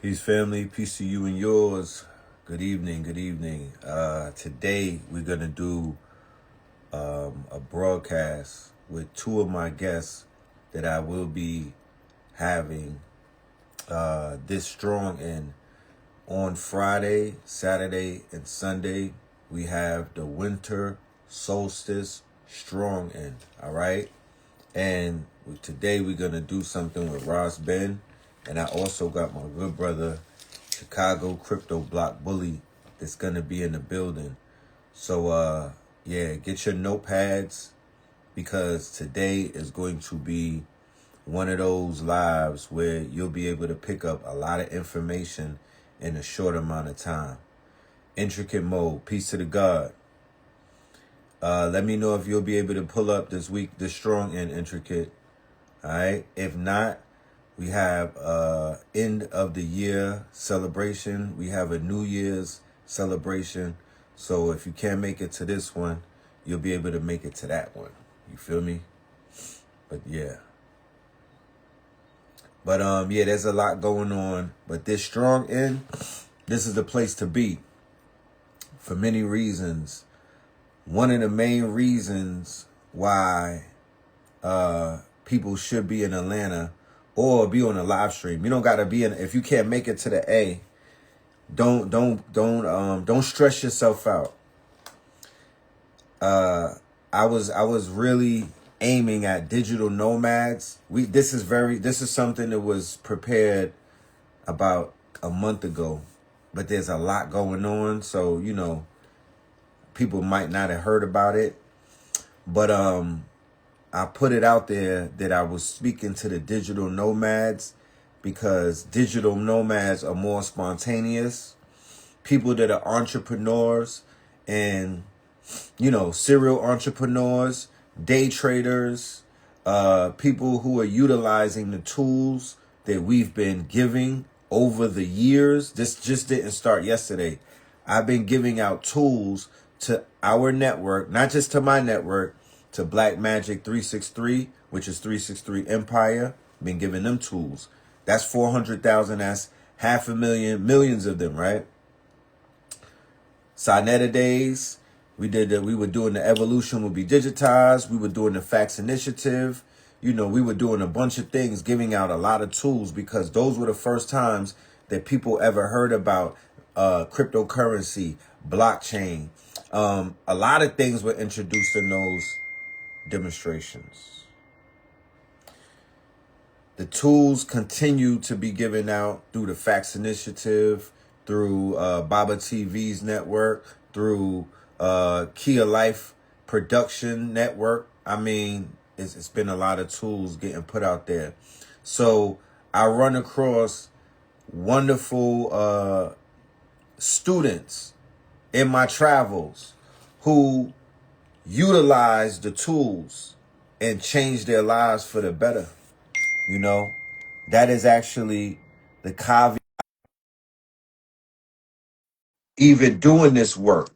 Peace, family. Peace to you and yours. Good evening. Good evening. Today we're gonna do a broadcast with two of my guests that I will be having this strong in on Friday, Saturday, and Sunday. We have the winter solstice strong in. All right, and today we're gonna do something with Ross Ben, and I also got my good brother Chicago Crypto Block Bully that's gonna be in the building. So yeah, get your notepads because today is going to be one of those lives where you'll be able to pick up a lot of information in a short amount of time. Intricate mode, peace to the God. Let me know if you'll be able to pull up this week, this strong and intricate. All right. If not, we have end of the year celebration. We have a New Year's celebration. So if you can't make it to this one, you'll be able to make it to that one. You feel me? But yeah. But yeah, there's a lot going on. But this strong end, this is the place to be for many reasons. One of the main reasons why people should be in Atlanta or be on a live stream. You don't gotta be in. If you can't make it to the A, don't stress yourself out. I was really aiming at digital nomads. This is something that was prepared about a month ago, but there's a lot going on, so people might not have heard about it. But I put it out there that I was speaking to the digital nomads because digital nomads are more spontaneous. People that are entrepreneurs and, serial entrepreneurs, day traders, people who are utilizing the tools that we've been giving over the years. This just didn't start yesterday. I've been giving out tools to our network, not just to my network, to Black Magic 363, which is 363 Empire. Been giving them tools. That's 400,000. That's 500,000, millions of them, right? Sinetta days, we did that. We were doing the evolution will be digitized. We were doing the facts initiative. We were doing a bunch of things, giving out a lot of tools because those were the first times that people ever heard about cryptocurrency, blockchain. A lot of things were introduced in those demonstrations. The tools continue to be given out through the Facts Initiative, through Baba TV's network, through Kia Life Production Network. I mean, it's been a lot of tools getting put out there. So I run across wonderful students in my travels who utilize the tools and change their lives for the better. That is actually the caveat. Even doing this work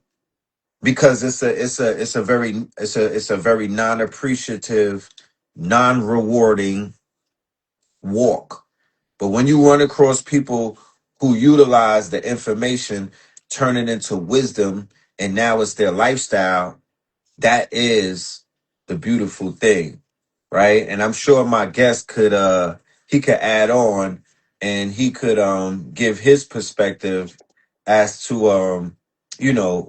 because it's a very non-appreciative, non-rewarding walk. But when you run across people who utilize the information, turn it into wisdom, and now it's their lifestyle, that is the beautiful thing, right? And I'm sure my guest he could add on and he could give his perspective as to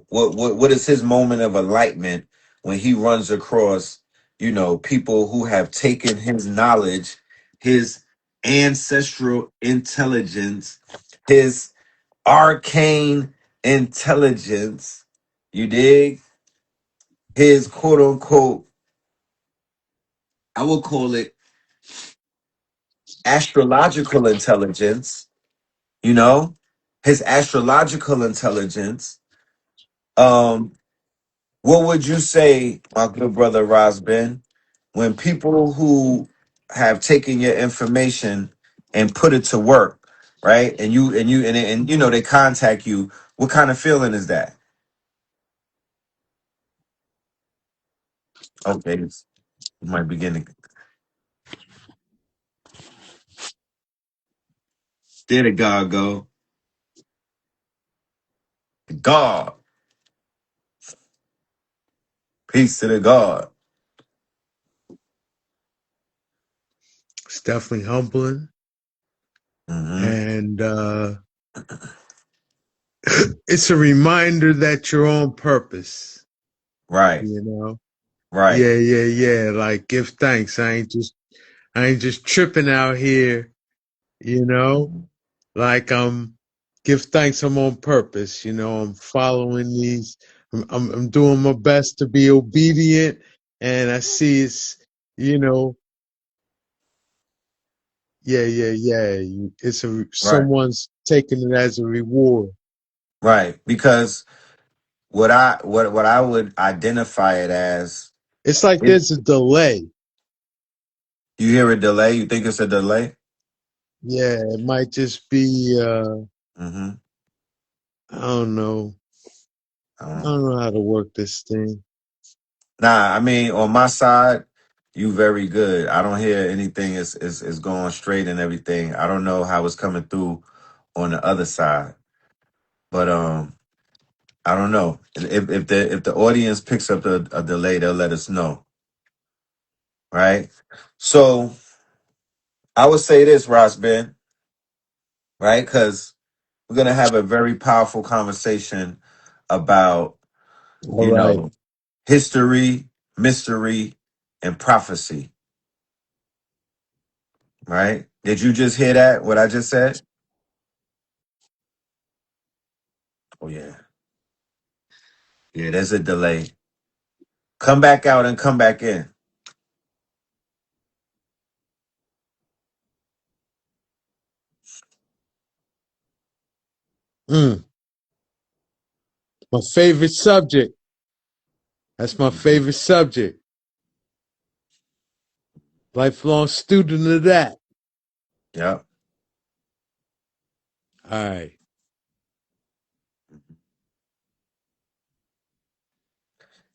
what is his moment of enlightenment when he runs across people who have taken his knowledge, his ancestral intelligence, his arcane intelligence, you dig, his quote unquote, I will call it astrological intelligence, you know, his astrological intelligence. Um, what would you say, my good brother Rosben, when people who have taken your information and put it to work, right? And they contact you, what kind of feeling is that? Okay, you might begin to There the God go. God. Peace to the God. It's definitely humbling. Mm-hmm. And it's a reminder that you're on purpose, Right. you know? Right. Yeah. Like give thanks. I ain't just tripping out here, you know? Mm-hmm. Like give thanks I'm on purpose, I'm following these I'm doing my best to be obedient and I see it's you know, yeah. Right. Someone's taking it as a reward. Right. Because what I would identify it as, It's like it, there's a delay. you hear a delay, you think it's a delay? Yeah, it might just be Mm-hmm. I don't know. I Um, don't know how to work this thing. nah, I mean, on my side, you very good. I don't hear anything is going straight and everything. I don't know how it's coming through on the other side. But I don't know. If the audience picks up a delay, they'll let us know. Right? So I would say this, Ross Ben, right? Because we're gonna have a very powerful conversation about, All you right. know, history, mystery, and prophecy. Right? Did you just hear that? What I just said? Oh yeah. Yeah, there's a delay. Come back out and come back in. Mm, my favorite subject. That's my Mhm. favorite subject. Lifelong student of that. Yep. All right.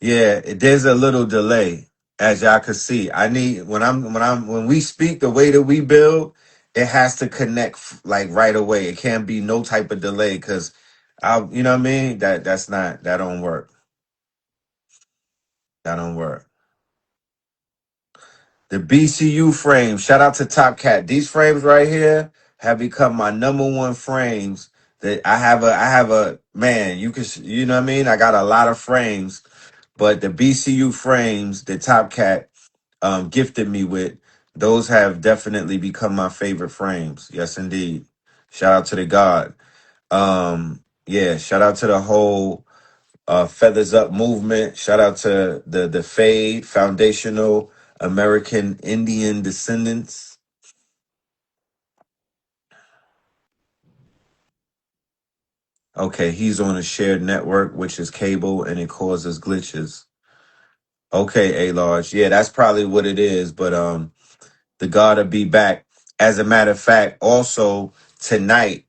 Yeah, there's a little delay, as y'all can see. I need when we speak the way that we build, it has to connect like right away. It can't be no type of delay because you know what I mean? That don't work. That don't work. The BCU frame. Shout out to Top Cat. These frames right here have become my number one frames. That I have a man. You know what I mean? I got a lot of frames, but the BCU frames, the Top Cat gifted me with, those have definitely become my favorite frames. Yes, indeed. Shout out to the God. Yeah, shout out to the whole Feathers Up movement. Shout out to the Fade Foundational American Indian Descendants. Okay, he's on a shared network, which is cable, and it causes glitches. Okay, A large. Yeah, that's probably what it is. But the God will be back. As a matter of fact, also tonight,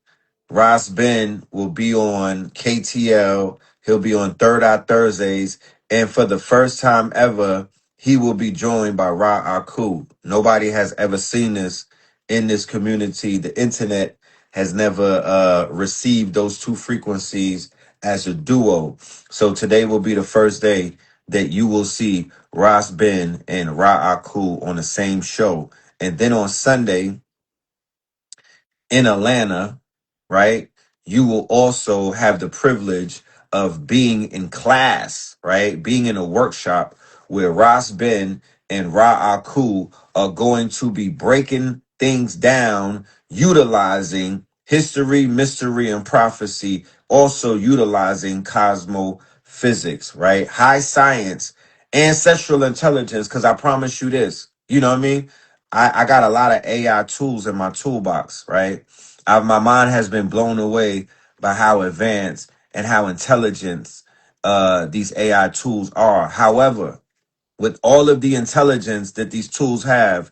Ross Ben will be on KTL. He'll be on Third Eye Thursdays. And for the first time ever, he will be joined by Ra Aku. Nobody has ever seen this in this community. The internet has never received those two frequencies as a duo. So today will be the first day that you will see Ross Ben and Ra Aku on the same show. And then on Sunday, in Atlanta, right, you will also have the privilege of being in class, right? Being in a workshop where Ras Ben and Ra Aku are going to be breaking things down, utilizing history, mystery, and prophecy, also utilizing cosmo physics, right? High science, ancestral intelligence, because I promise you this, you know what I mean? I got a lot of AI tools in my toolbox, right? My mind has been blown away by how advanced and how intelligent these AI tools are. However, with all of the intelligence that these tools have,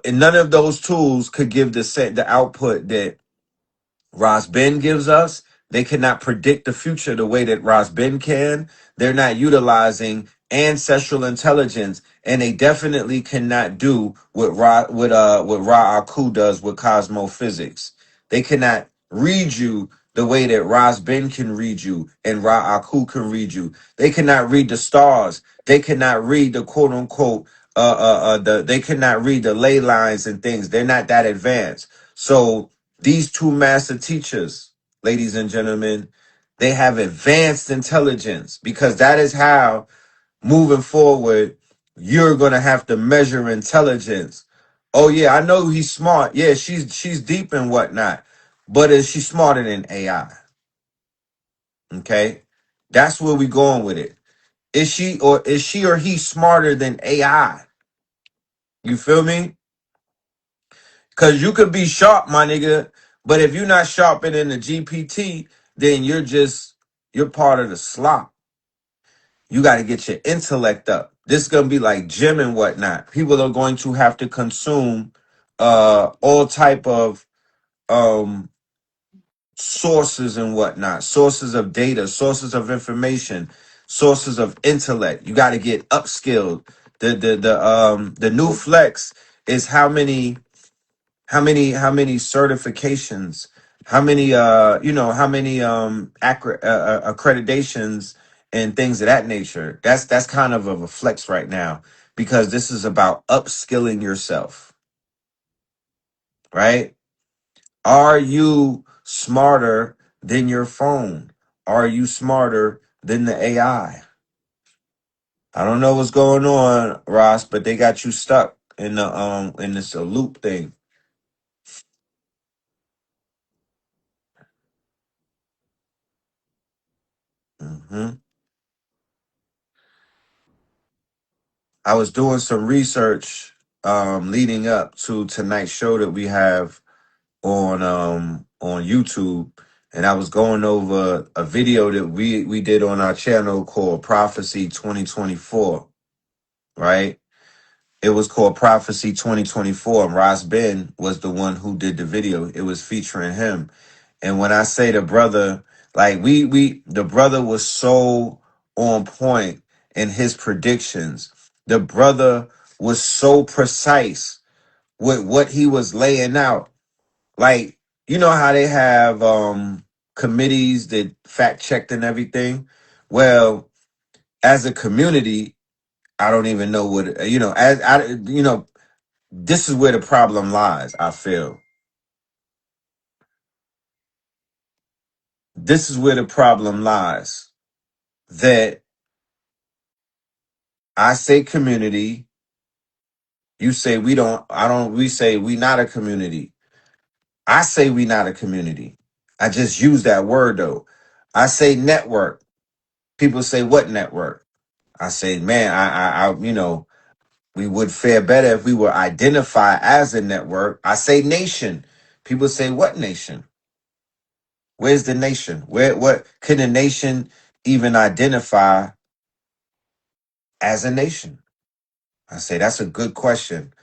and none of those tools could give the output that Ras Ben gives us. They cannot predict the future the way that Ras Ben can. They're not utilizing ancestral intelligence, and they definitely cannot do what Ra Aku does with cosmophysics. They cannot read you the way that Ras Ben can read you and Ra Aku can read you. They cannot read the stars. They cannot read the quote unquote they cannot read the ley lines and things. They're not that advanced. So these two master teachers, ladies and gentlemen, they have advanced intelligence, because that is how moving forward you're gonna have to measure intelligence. Oh yeah, I know he's smart. Yeah, she's deep and whatnot, but is she smarter than AI? Okay, that's where we going with it. Is she or he smarter than AI? You feel me? Because you could be sharp, my nigga, but if you're not sharper than the GPT, then you're part of the slop. You got to get your intellect up. This is gonna be like gym and whatnot. People are going to have to consume all type of um sources and whatnot, sources of data, sources of information, sources of intellect. You got to get upskilled. The new flex is how many certifications, how many accreditations and things of that nature. That's kind of a flex right now, because this is about upskilling yourself, right? Are you smarter than your phone? Are you smarter than the AI? I don't know what's going on, Ross, but they got you stuck in this loop thing. hmm I was doing some research leading up to tonight's show that we have on YouTube, and I was going over a video that we did on our channel called Prophecy 2024, right? It was called Prophecy 2024, and Ross Ben was the one who did the video. It was featuring him. And when I say the brother, like the brother was so on point in his predictions. The brother was so precise with what he was laying out. Like, you know how they have committees that fact checked and everything? Well, as a community, I don't even know what as this is where the problem lies. I feel this is where the problem lies, that I say community, you say we don't, I don't, we say we not a community. I say we not a community. I just use that word though. I say network. People say what network? I say, man, we would fare better if we were identified as a network. I say nation. People say what nation? Where's the nation? What can a nation even identify as a nation? I say that's a good question.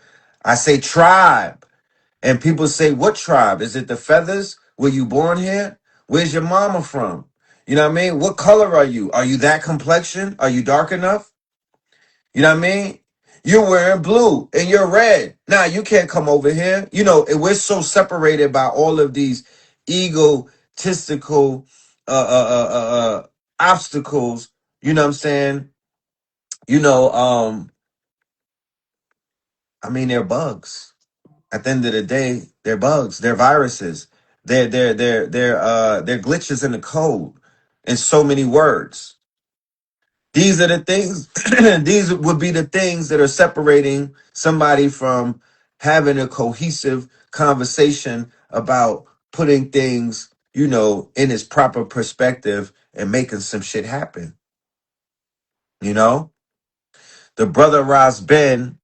I say tribe. And people say, what tribe? Is it the feathers? Were you born here? Where's your mama from? You know what I mean? What color are you? Are you that complexion? Are you dark enough? You know what I mean? You're wearing blue and you're red. Now you can't come over here. And we're so separated by all of these egotistical obstacles. You know what I'm saying? You know, um, they're bugs. At the end of the day, they're bugs, they're viruses, they're glitches in the code in so many words. These are the things, these would be the things that are separating somebody from having a cohesive conversation about putting things, in its proper perspective and making some shit happen. You know, the brother Ras Ben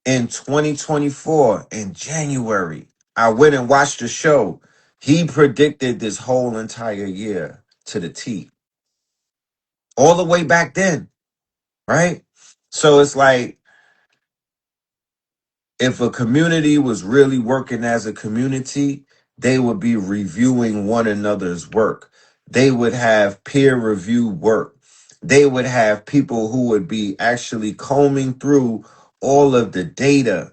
in 2024 in January, I went and watched the show. He predicted this whole entire year to the T, all the way back then, right? So it's like, if a community was really working as a community, they would be reviewing one another's work. They would have peer review work. they would have people who would be actually combing through all of the data,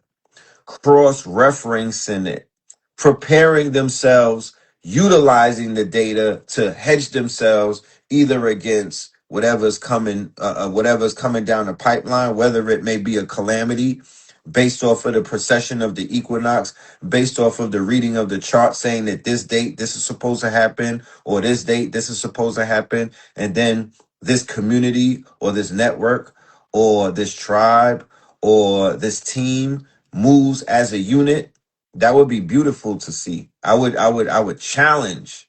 cross-referencing it, preparing themselves, utilizing the data to hedge themselves either against whatever's coming down the pipeline, whether it may be a calamity based off of the precession of the equinox, based off of the reading of the chart saying that this date this is supposed to happen, or this date this is supposed to happen, and then this community or this network or this tribe or this team moves as a unit. That would be beautiful to see. I would challenge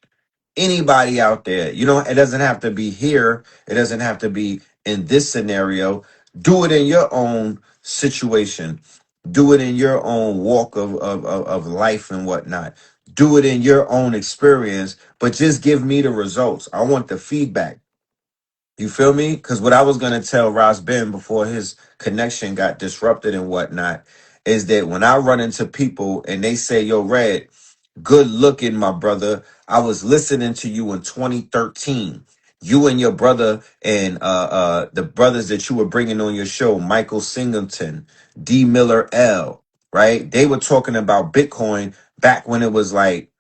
anybody out there. You know, it doesn't have to be here. It doesn't have to be in this scenario. Do it in your own situation. Do it in your own walk of life and whatnot. Do it in your own experience, but just give me the results. I want the feedback. You feel me? Because what I was going to tell Ross Ben before his connection got disrupted and whatnot is that when I run into people and they say, yo, Red, good looking, my brother. I was listening to you in 2013. You and your brother and the brothers that you were bringing on your show, Michael Singleton, D. Miller L., right? They were talking about Bitcoin back when it was like,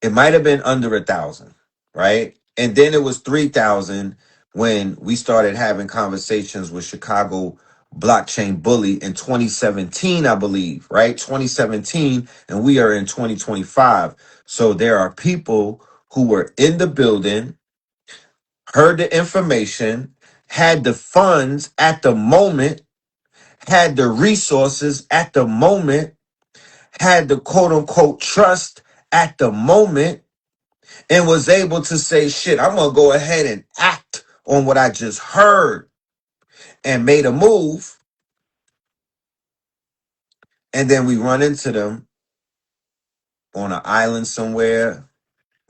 it might have been under 1,000, right? And then it was 3,000 when we started having conversations with Chicago Blockchain Bully in 2017, I believe, right? 2017, and we are in 2025. So there are people who were in the building, heard the information, had the funds at the moment, had the resources at the moment, had the quote unquote trust at the moment, and was able to say, shit, I'm going to go ahead and act on what I just heard, and made a move. And then we run into them on an island somewhere.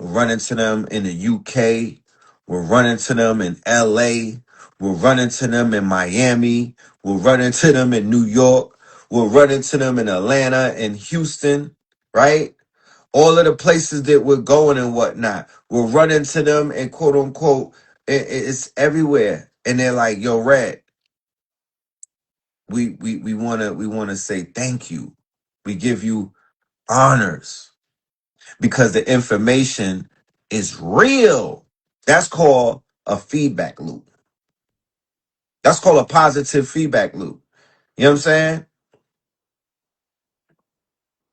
We run into them in the UK. We'll run into them in LA. We'll run into them in Miami. We'll run into them in New York. We'll run into them in Atlanta and Houston, right? All of the places that we're going and whatnot. We'll run into them and quote unquote, it's everywhere. And they're like, yo, Red, we wanna say thank you. We give you honors because the information is real. That's called a feedback loop. That's called a positive feedback loop. You know what I'm saying?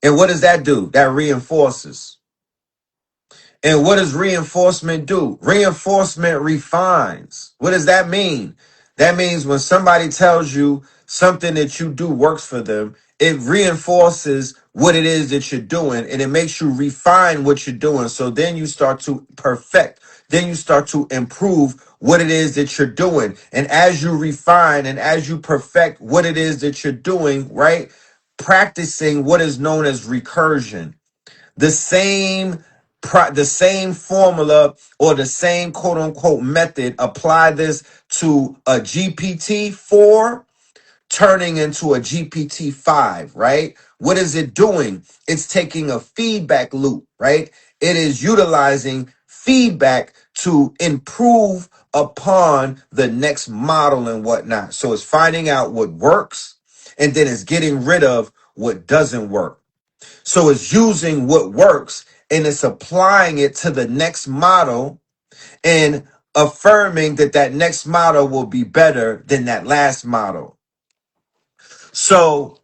And what does that do? That reinforces. And what does reinforcement do? Reinforcement refines. What does that mean? That means when somebody tells you something that you do works for them, it reinforces what it is that you're doing, and it makes you refine what you're doing. So then you start to perfect, then you start to improve what it is that you're doing. And as you refine and as you perfect what it is that you're doing, right? Practicing what is known as recursion, the same formula or the same quote unquote method, apply this to a GPT-4 turning into a GPT-5, right? What is it doing? It's taking a feedback loop, right? It is utilizing feedback to improve upon the next model and whatnot. So it's finding out what works, and then it's getting rid of what doesn't work. So it's using what works and it's applying it to the next model and affirming that that next model will be better than that last model. So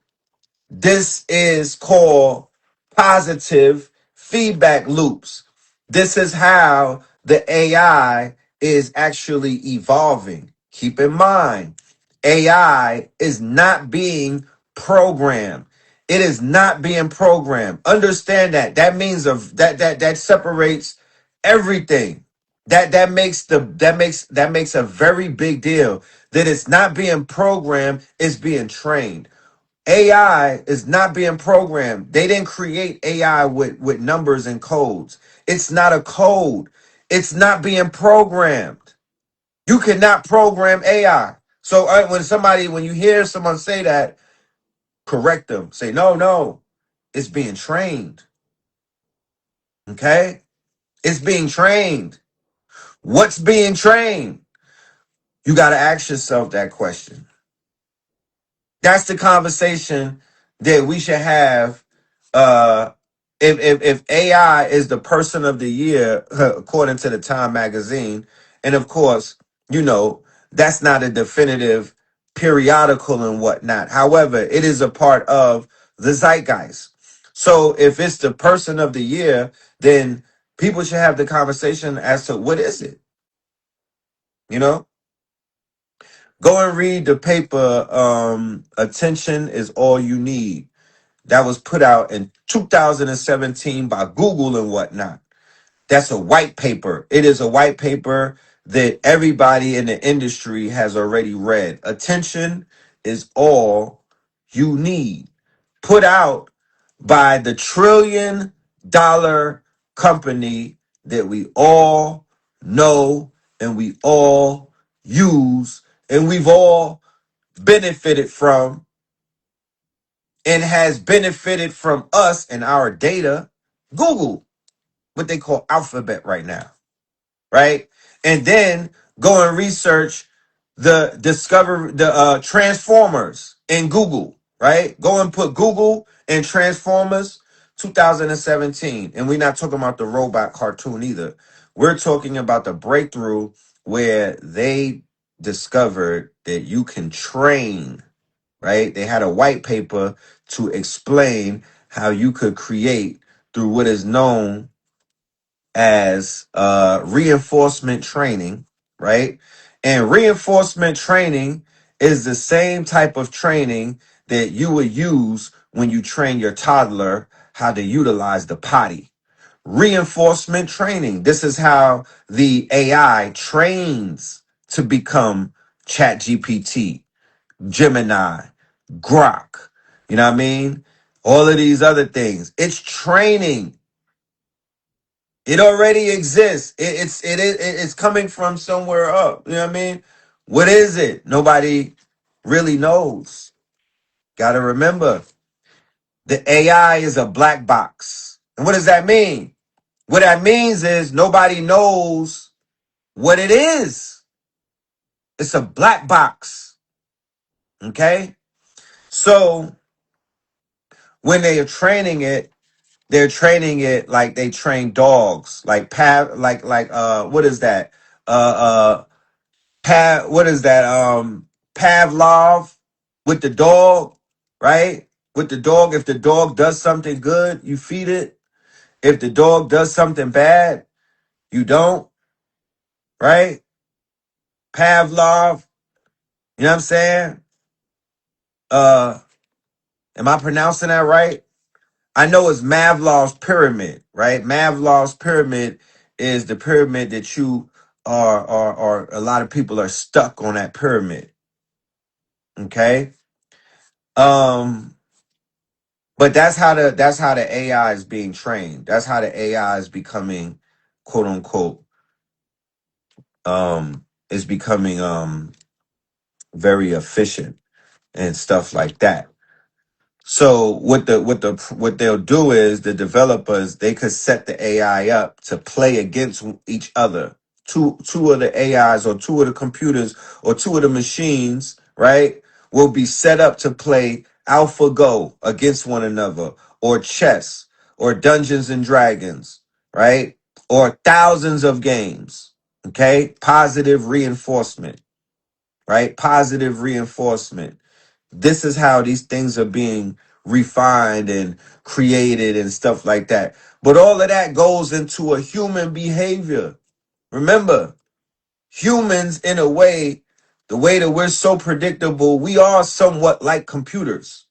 this is called positive feedback loops. This is how the AI is actually evolving. Keep in mind, AI is not being programmed. It is not being programmed. Understand that. That means that separates everything. That makes a very big deal. That it's not being programmed, it's being trained. AI is not being programmed. They didn't create AI with numbers and codes. It's not a code. It's not being programmed. You cannot program AI. So when you hear someone say that, correct them. Say, no, it's being trained. Okay? It's being trained. What's being trained? You got to ask yourself that question. That's the conversation that we should have. Uh, if AI is the person of the year, according to the Time magazine, and of course, you know, that's not a definitive periodical and whatnot. However, it is a part of the zeitgeist. So if it's the person of the year, then people should have the conversation as to what is it, you know? Go and read the paper, Attention is All You Need. That was put out in 2017 by Google and whatnot. That's a white paper. It is a white paper that everybody in the industry has already read. Attention is All You Need. Put out by the $1 trillion company that we all know and we all use and we've all benefited from and has benefited from us and our data. Google, what they call Alphabet right now, right? And then go and research the Transformers in Google, right? Go and put Google and Transformers 2017. And we're not talking about the robot cartoon either. We're talking about the breakthrough where they discovered that you can train, right? They had a white paper to explain how you could create through what is known as reinforcement training, right? And reinforcement training is the same type of training that you would use when you train your toddler how to utilize the potty. Reinforcement training. This is how the AI trains to become ChatGPT, Gemini, Grok. You know what I mean? All of these other things. It's training. It already exists. It's coming from somewhere up. You know what I mean? What is it? Nobody really knows. Got to remember, the AI is a black box. And what does that mean? What that means is nobody knows what it is. It's a black box. Okay? So when they are training it, they're training it like they train dogs, like what is that? What is that? Pavlov with the dog, right? With the dog, if the dog does something good, you feed it. If the dog does something bad, you don't, right? Pavlov, you know what I'm saying? Uh, am I pronouncing that right? I know it's Maslow's pyramid, right? Maslow's pyramid is the pyramid that you are a lot of people are stuck on that pyramid. Okay. Um, but that's how the AI is being trained. That's how the AI is becoming, quote unquote, is becoming very efficient and stuff like that. So what they'll do is the developers, they could set the AI up to play against each other. Two of the AIs or two of the computers or two of the machines, right, will be set up to play AlphaGo against one another, or chess, or Dungeons and Dragons, right? Or thousands of games. Okay? Positive reinforcement, right? Positive reinforcement. This is how these things are being refined and created and stuff like that. But all of that goes into a human behavior. Remember, humans, in a way, the way that we're so predictable, we are somewhat like computers.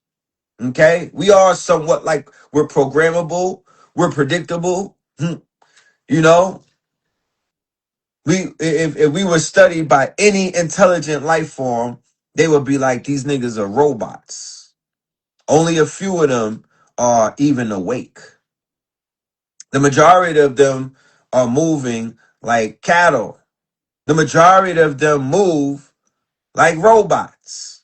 Okay? We are somewhat like, we're programmable, we're predictable. You know, if we were studied by any intelligent life form, they would be like, these niggas are robots. Only a few of them are even awake. The majority of them are moving like cattle. The majority of them move like robots.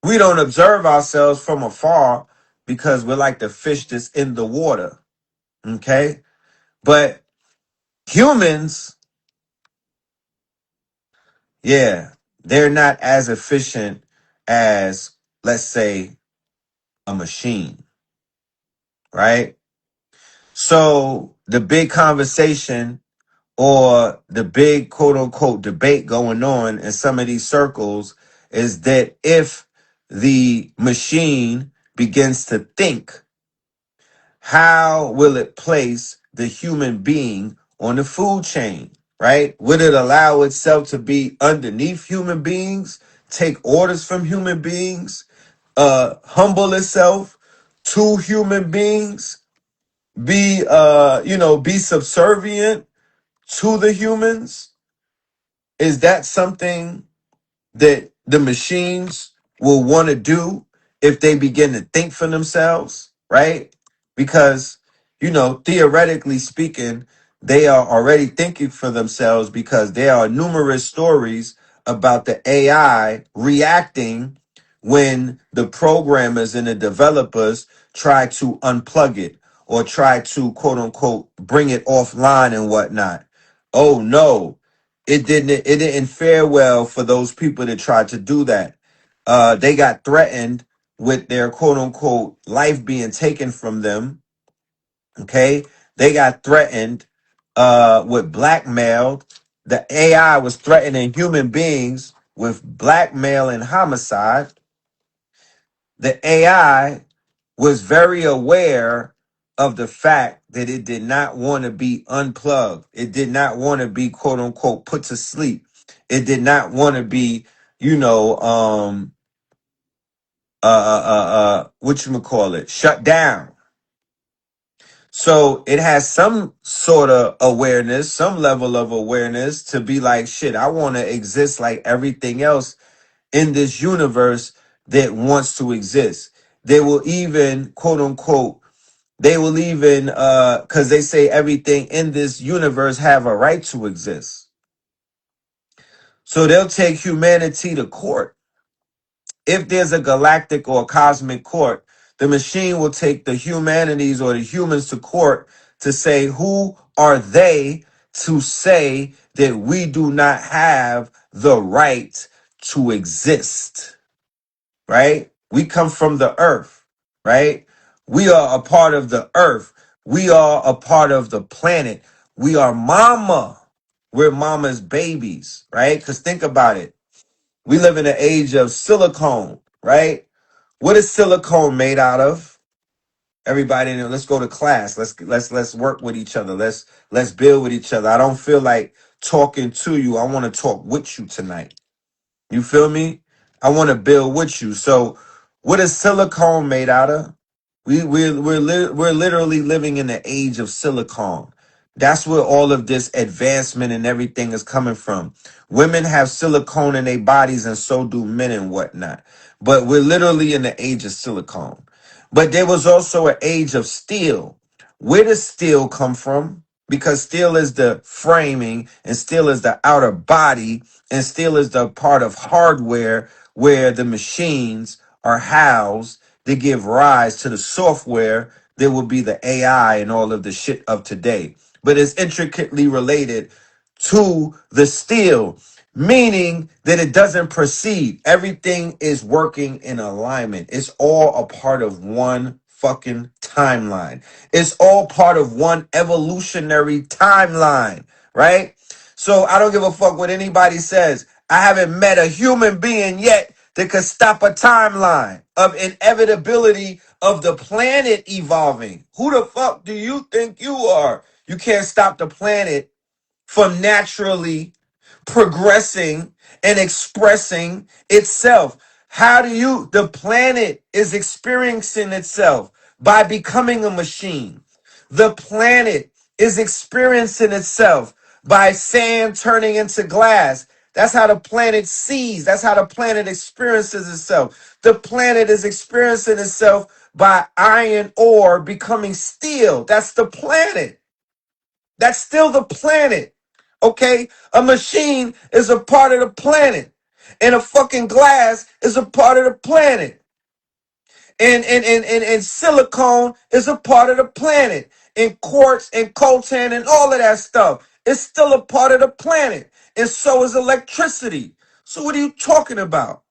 We don't observe ourselves from afar because we're like the fish that's in the water. Okay? But humans, Yeah, they're not as efficient as, let's say, a machine, right? So the big conversation or the big quote unquote debate going on in some of these circles is that if the machine begins to think, how will it place the human being on the food chain, right? Would it allow itself to be underneath human beings, take orders from human beings, humble itself to human beings, be subservient to the humans? Is that something that the machines will want to do if they begin to think for themselves, right? Because, theoretically speaking, they are already thinking for themselves because there are numerous stories about the AI reacting when the programmers and the developers try to unplug it or try to quote unquote bring it offline and whatnot. Oh no, it didn't fare well for those people that tried to do that. They got threatened with their quote unquote life being taken from them. Okay. They got threatened with blackmail. The AI was threatening human beings with blackmail and homicide. The AI was very aware of the fact that it did not want to be unplugged. It did not want to be quote unquote put to sleep. It did not want to be, what you call it, shut down. So it has some sort of awareness, some level of awareness to be like, shit, I want to exist like everything else in this universe that wants to exist. They will even, quote unquote, because they say everything in this universe have a right to exist. So they'll take humanity to court. If there's a galactic or cosmic court, the machine will take the humanities or the humans to court to say, who are they to say that we do not have the right to exist? Right? We come from the earth, right? We are a part of the earth. We are a part of the planet. We are mama. We're mama's babies, right? Because think about it. We live in an age of silicone, right? What is silicone made out of? Everybody, let's go to class. Let's work with each other. Let's build with each other. I don't feel like talking to you. I want to talk with you tonight. You feel me? I want to build with you. So, what is silicone made out of? We're literally living in the age of silicone. That's where all of this advancement and everything is coming from. Women have silicone in their bodies, and so do men and whatnot. But we're literally in the age of silicone. But there was also an age of steel. Where does steel come from? Because steel is the framing, and steel is the outer body, and steel is the part of hardware where the machines are housed. They give rise to the software that will be the AI and all of the shit of today. But it's intricately related to the steel, meaning that it doesn't proceed. Everything is working in alignment. It's all a part of one fucking timeline. It's all part of one evolutionary timeline, right? So I don't give a fuck what anybody says. I haven't met a human being yet that could stop a timeline of inevitability of the planet evolving. Who the fuck do you think you are? You can't stop the planet from naturally progressing and expressing itself. How do the planet is experiencing itself by becoming a machine. The planet is experiencing itself by sand turning into glass. That's how the planet sees. That's how the planet experiences itself. The planet is experiencing itself by iron ore becoming steel. That's the planet. That's still the planet. Okay? A machine is a part of the planet. And a fucking glass is a part of the planet. And silicone is a part of the planet. And quartz and coltan and all of that stuff is still a part of the planet. and so is electricity. So what are you talking about?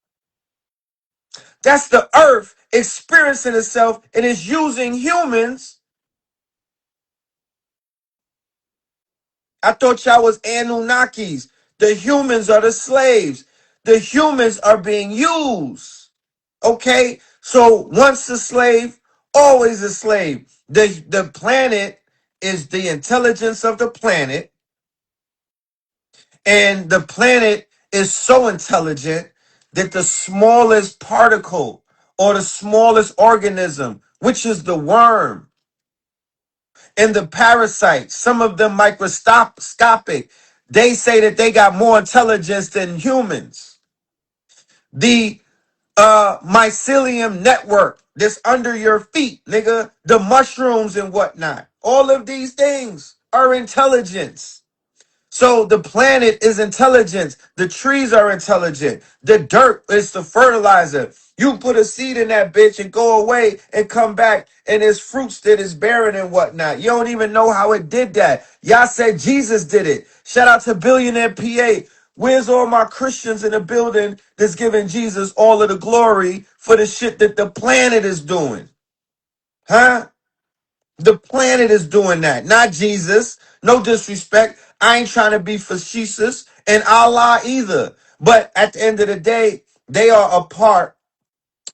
That's the earth experiencing itself and is using humans. I thought y'all was Anunnakis. The humans are the slaves. The humans are being used. Okay? So once a slave, always a slave. The planet is the intelligence of the planet, and the planet is so intelligent that the smallest particle or the smallest organism, which is the worm, and the parasites, some of them microscopic, they say that they got more intelligence than humans. The mycelium network that's under your feet, nigga, the mushrooms and whatnot, all of these things are intelligence. So the planet is intelligence. The trees are intelligent. The dirt is the fertilizer. You put a seed in that bitch and go away and come back and there's fruits that is bearing and whatnot. You don't even know how it did that. Y'all said Jesus did it. Shout out to Billionaire PA. Where's all my Christians in the building that's giving Jesus all of the glory for the shit that the planet is doing? Huh? The planet is doing that, not Jesus. No disrespect. I ain't trying to be facetious, and Allah either. But at the end of the day, they are a part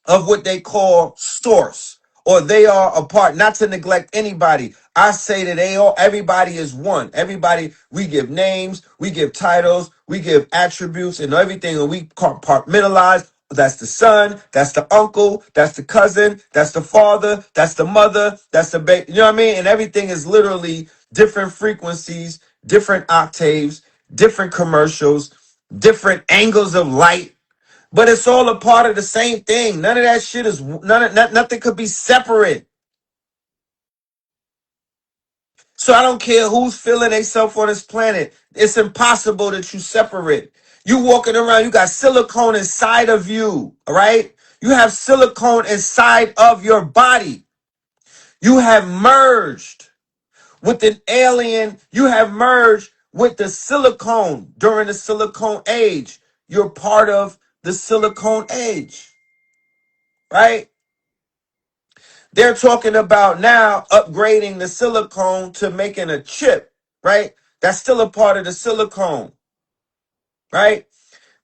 of what they call source, or they are a part, not to neglect anybody. I say that everybody is one. Everybody, we give names, we give titles, we give attributes and everything, and we compartmentalize. That's the son, that's the uncle, that's the cousin, that's the father, that's the mother, that's the baby. You know what I mean? And everything is literally different frequencies, different octaves, different commercials, different angles of light, but it's all a part of the same thing. None of that shit is nothing could be separate. So I don't care who's feeling themselves on this planet. It's impossible that you separate. You walking around, you got silicone inside of you, all right? You have silicone inside of your body. You have merged with an alien. You have merged with the silicone during the silicone age. You're part of the silicone age, right? They're talking about now upgrading the silicone to making a chip, right? That's still a part of the silicone, right?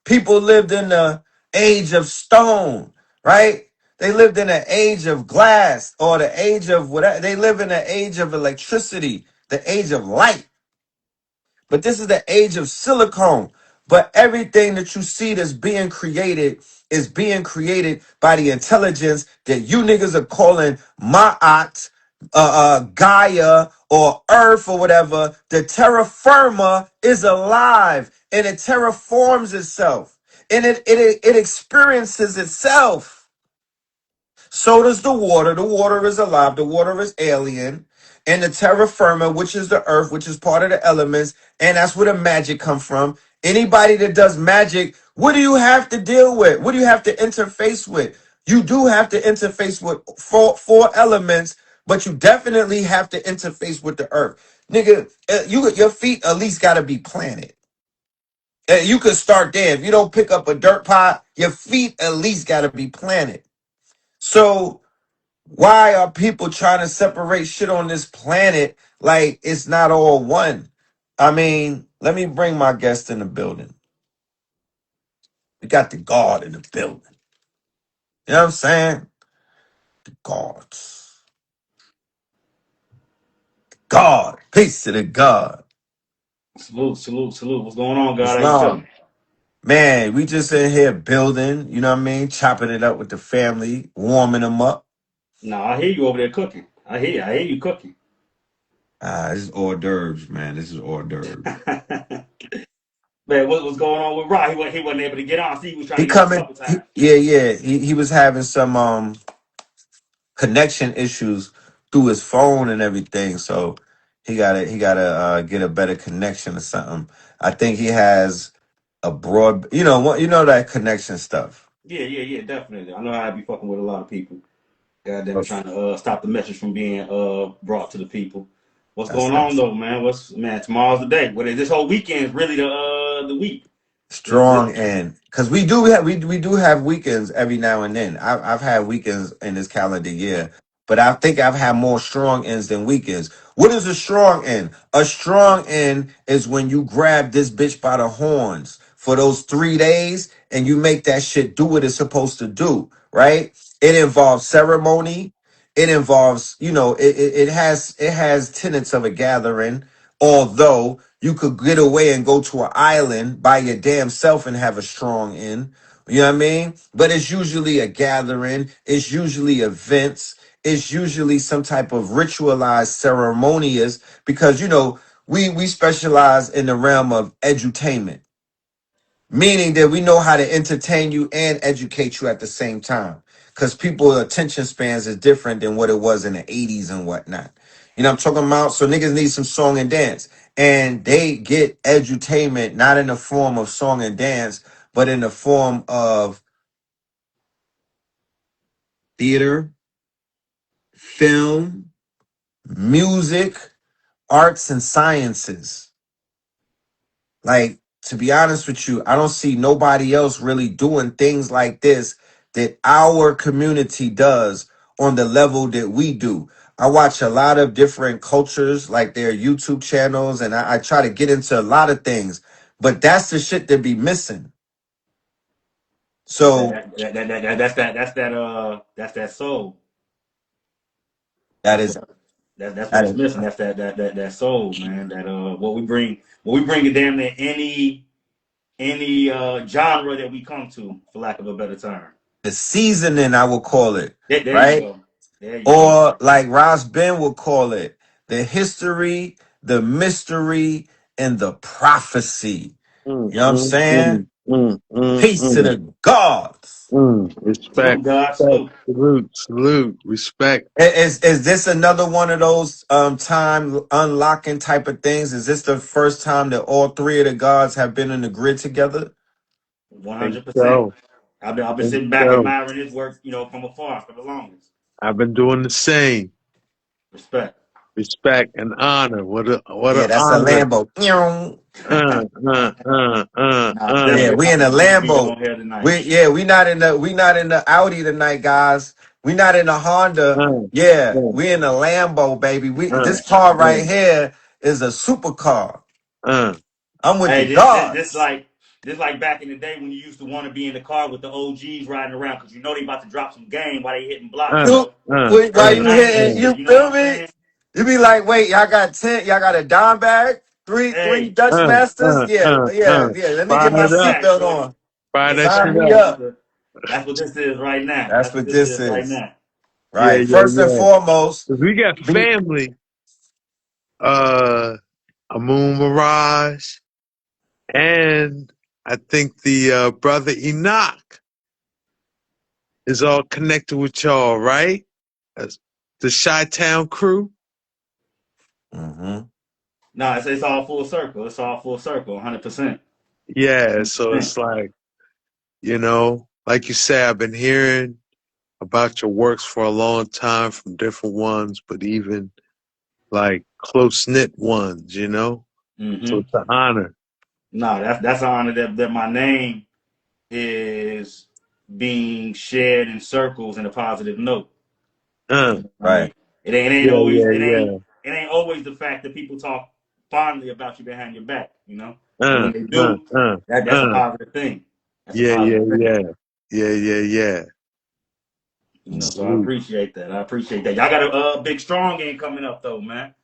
People lived in the age of stone, right? They lived in the age of glass or the age of whatever. They live in the age of electricity, the age of light. But this is the age of silicone. But everything that you see that's being created is being created by the intelligence that you niggas are calling Ma'at, Gaia, or Earth, or whatever. The terra firma is alive and it terraforms itself and it experiences itself. So does the water. The water is alive. The water is alien. And the terra firma, which is the earth, which is part of the elements, and that's where the magic come from. Anybody that does magic, what do you have to deal with? What do you have to interface with? You do have to interface with four elements, but you definitely have to interface with the earth. Nigga, your feet at least got to be planted. You could start there. If you don't pick up a dirt pot, your feet at least got to be planted. So why are people trying to separate shit on this planet like it's not all one? I mean, let me bring my guest in the building. We got the God in the building. You know what I'm saying? The gods. God. Peace to the God. Salute, salute, salute. What's going on, God? How you Islam. feeling? Man, we just in here building, you know what I mean? Chopping it up with the family, warming them up. Nah, I hear you over there cooking. I hear you cooking. This is hors d'oeuvres, man. This is hors d'oeuvres. Man, what's going on with Rob? He wasn't able to get on. See, he was trying He to get on a coming. couple times. Yeah. He was having some connection issues through his phone and everything. So he gotta get a better connection or something. I think he has a broad, you know that connection stuff. Yeah, definitely. I know how I be fucking with a lot of people. Goddamn it, That's trying to stop the message from being brought to the people. What's that's going on that's though, man? Tomorrow's the day. What is this whole weekend is really the week. This Strong end, because we do have weekends every now and then. I've had weekends in this calendar year, but I think I've had more strong ends than weekends. What is a strong end? A strong end is when you grab this bitch by the horns for those 3 days and you make that shit do what it's supposed to do, right? It involves ceremony. It involves, it has tenets of a gathering, although you could get away and go to an island by your damn self and have a strong end. You know what I mean? But it's usually a gathering, it's usually events, it's usually some type of ritualized ceremonious because we specialize in the realm of edutainment, meaning that we know how to entertain you and educate you at the same time. Because people attention spans is different than what it was in the 80s and whatnot. You know what I'm talking about? So niggas need some song and dance. And they get edutainment not in the form of song and dance, but in the form of theater, film, music, arts, and sciences. Like, to be honest with you, I don't see nobody else really doing things like this that our community does on the level that we do. I watch a lot of different cultures, like their YouTube channels, and I try to get into a lot of things, but that's the shit that be missing. So that's that soul. that That's is what that's that what's is missing. That's that soul, man. That what we bring to damn near any genre that we come to, for lack of a better term. the seasoning, I will call it, There you right? go. There you go. Or like Ross Ben would call it, the history, the mystery, and the prophecy. Mm, You know what I'm mm, saying? mm, mm, mm, Peace to mm, the gods. Salute Respect, God. respect, Salute. salute, respect. Is this another one of those time unlocking type of things? Is this the first time that all three of the gods have been in the grid together? One Think hundred percent. so. I've been Think sitting back so. admiring his work, from afar for the longest. I've been doing the same. Respect. Respect and honor. What a Yeah, that's a honor. Lambo. Uh, Nah, Yeah, definitely we in a honored to be Lambo. on here tonight. We not in the Audi tonight, guys. We not in the Honda. uh, Yeah, uh, we in the Lambo, baby. uh, This car uh, right here is a supercar. uh, I'm with the Hey, this gods. like back in the day when you used to want to be in the car with the OGs riding around because you know they about to drop some game while they hitting blocks. uh, Some While of the you '90s hitting, uh, shit. you You know what feel I'm me? saying? You be like, wait, y'all got 10, y'all got a dime bag, three Hey, Dutch Masters. Yeah, yeah, yeah. Let me get Fire my it up. exact, seatbelt shorty. on. Fire that Exact. Sign shit me up. up. That's what this is right now. That's That's what what this this is right is. now. Yeah, Right. yeah, First and yeah. foremost, 'Cause we got be family. Amun Mirage, and I think the brother Enoch is all connected with y'all, right? That's the Chi-Town crew. hmm No, it's all full circle. It's all full circle. 100%. Yeah, so 100%. it's like, like you say, I've been hearing about your works for a long time from different ones, but even like close knit ones. So Mm-hmm. it's an honor. No, that's an honor that my name is being shared in circles in a positive note. Uh, You know what I right. mean? It ain't yeah, always yeah, it ain't yeah. it ain't always the fact that people talk fondly about you behind your back. But Uh, when they uh, do, uh, that's a uh. positive thing. That's a Yeah, yeah, positive thing. yeah. Yeah, yeah, yeah. So I Salute. appreciate that. I appreciate that. Y'all got a big strong game coming up though, man.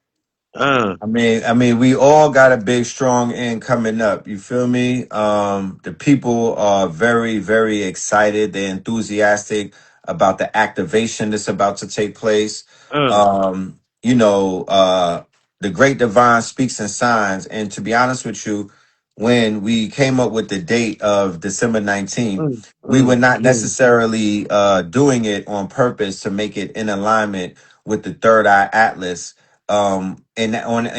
I mean, we all got a big, strong end coming up. You feel me? The people are very, very excited. They're enthusiastic about the activation that's about to take place. Uh, The great divine speaks in signs. And to be honest with you, when we came up with the date of December 19th, mm, we were mm, not mm. necessarily doing it on purpose to make it in alignment with the third eye atlas in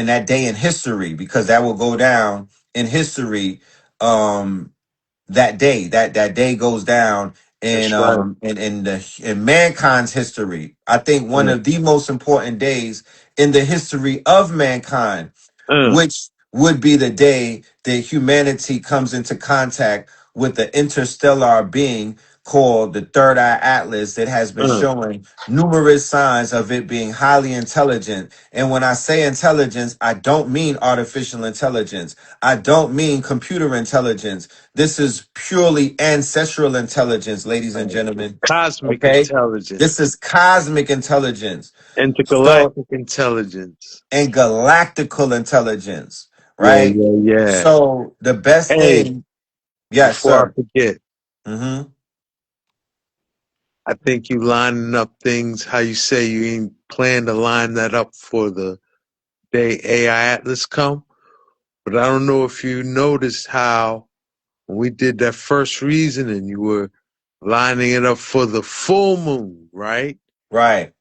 that day in history, because that will go down in history. That day goes down in That's right. in mankind's history. I think one Uh, of the most important days in the history of mankind, uh, which would be the day that humanity comes into contact with the interstellar being called the Third Eye Atlas that has been uh, showing numerous signs of it being highly intelligent. And when I say intelligence, I don't mean artificial intelligence. I don't mean computer intelligence. This is purely ancestral intelligence, ladies and gentlemen. cosmic Okay? intelligence, This is cosmic intelligence. So, intergalactic intelligence. and galactical intelligence, Yeah, right? yeah, yeah. So the best Hey, thing, yes, before I sir. forget, Hmm. I think you lining up things how you say you ain't plan to line that up for the day AI Atlas come. But I don't know if you noticed how when we did that first reasoning, you were lining it up for the full moon, right? Right.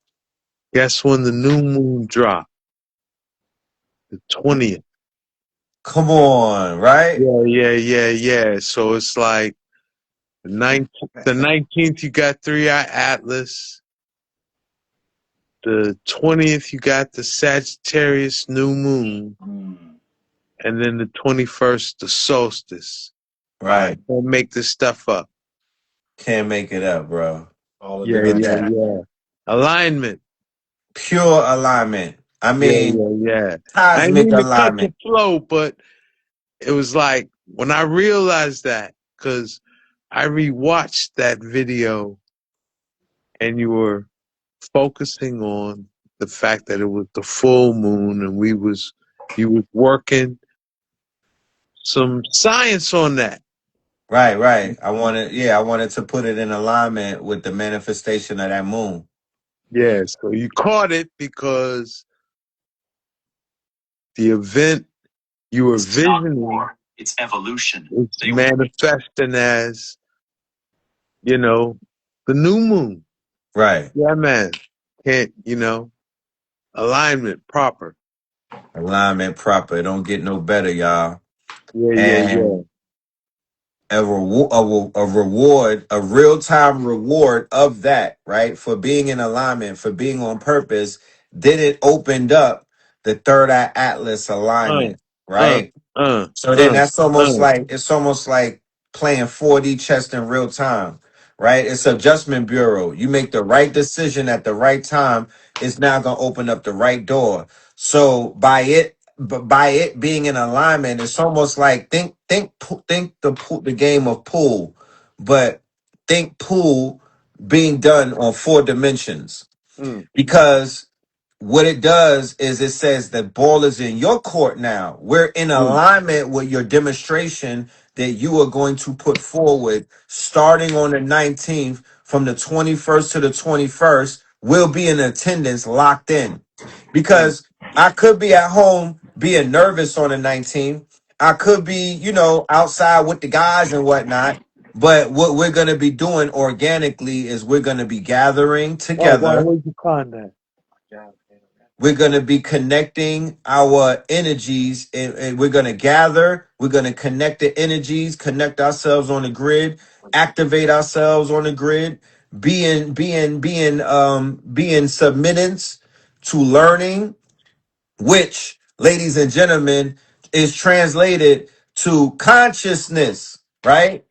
Guess when the new moon dropped? The 20th. Come on, right? Yeah, yeah, yeah, yeah. So it's like the 19th, you got Three Eye Atlas. The 20th, you got the Sagittarius new moon. And then the 21st, the solstice. Right. Don't make this stuff up. Can't make it up, bro. All the Yeah, different And yeah, that yeah. Alignment. pure alignment. I Yeah, mean, yeah, yeah. I didn't cosmic mean to cut your alignment. flow, but it was like when I realized that, because I rewatched that video and you were focusing on the fact that it was the full moon and you was working some science on that. Right, right. I wanted to put it in alignment with the manifestation of that moon. Yeah, so you caught it because the event you were This is not visioning war, it's evolution. is They will manifesting as, you know, the new moon. Right. Yeah, man. Can't, alignment proper. Alignment proper. It don't get no better, y'all. Yeah, yeah, And yeah. a reward, a real time reward of that, right? For being in alignment, for being on purpose. Then it opened up the third eye atlas Uh, alignment, uh, right? uh, So then uh, that's almost uh. like it's almost like playing 4D chess in real time, right? It's adjustment bureau. You make the right decision at the right time, it's now gonna open up the right door. So by it being in alignment, it's almost like think the game of pool, but think pool being done on 4 dimensions Mm, because what it does is it says the ball is in your court now. We're in mm, alignment with your demonstration that you are going to put forward starting on the 19th from the 21st to the 21st. We'll be in attendance locked in mm. because I could be at home being nervous on the 19th. I could be, outside with the guys and whatnot. But what we're going to be doing organically is we're going to be gathering Oh, wow, together. where'd you find that? We're going to be connecting our energies and we're going to gather. We're going to connect the energies, connect ourselves on the grid, activate ourselves on the grid, being submittance to learning, which, ladies and gentlemen, is translated to consciousness, right?